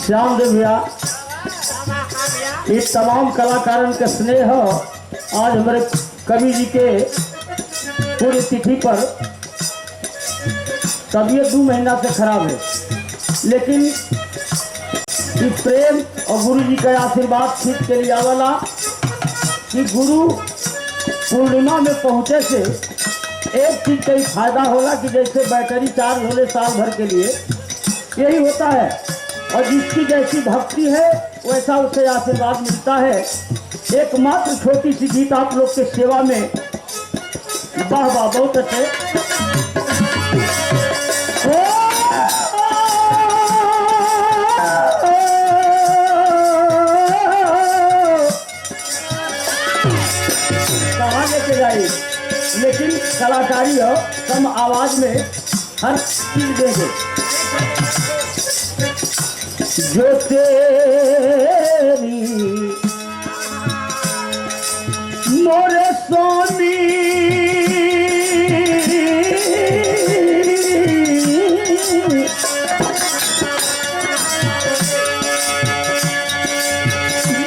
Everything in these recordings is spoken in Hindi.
श्याम देव भैया, इस तमाम कलाकारों का स्नेह आज हमारे कवि जी के पूरी तिथि पर तबीयत 2 महीना से खराब है, लेकिन इस प्रेम और गुरु जी का आशीर्वाद खींच के लिए आवाला कि गुरु पूर्णिमा में पहुँचे से एक चीज का ही फायदा होला कि जैसे बैटरी चार्ज होने साल भर के लिए यही होता है, और जिसकी जैसी भक्ति है वैसा उसे आशीर्वाद मिलता है। एकमात्र छोटी सी गीत आप लोग के सेवा में। वाह वाह, बहुत अच्छे। कहाँ लेके जाइए, लेकिन कलाकारी हो कम आवाज में हर चीज देंगे। जो तेरी मोरे स्वामी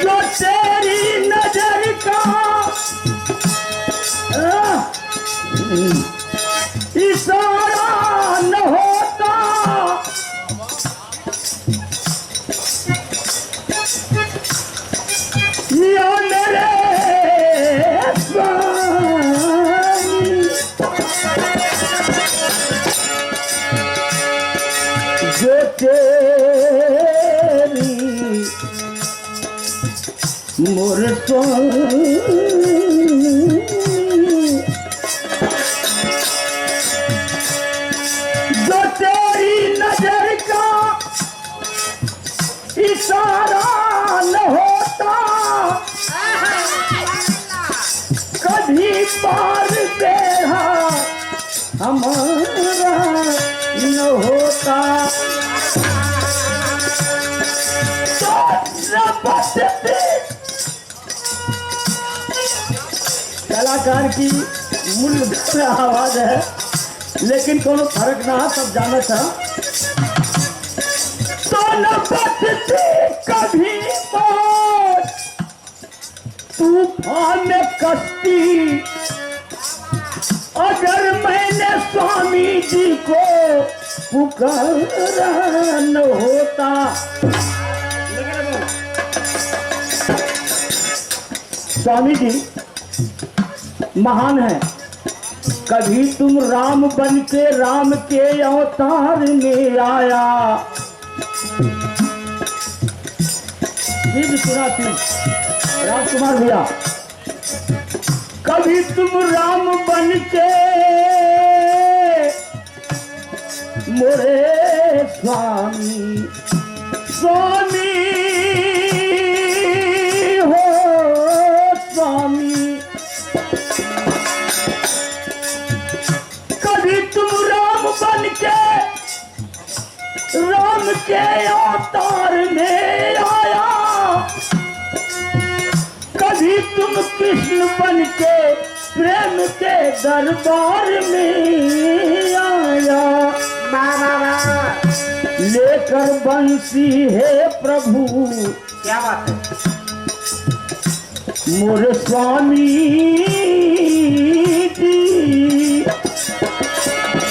जो तेरी नजर का इशारा न होता, या मेरे स्वामी जो तेरी मोर स्वामी जो तेरी नजर का इशारा न होता, कभी पार बेड़ा हमारा न होता। कलाकार की मूल आवाज है, लेकिन कोनो फर्क ना, सब जाना था। तो न बचती कभी मौत तूफान में कश्ती, अगर मैंने स्वामी जी को पुकारा न होता। स्वामी जी महान है। कभी तुम राम बन के राम के अवतार में आया, सुना थी राजकुमार भैया। कभी तुम राम बन के मोरे स्वामी स्वामी हो स्वामी, कभी तुम राम बन के अवतार में आया, कभी तुम कृष्ण बन के प्रेम के दरबार में आया। लेकर बंसी है प्रभु, क्या बात है, मोर स्वामी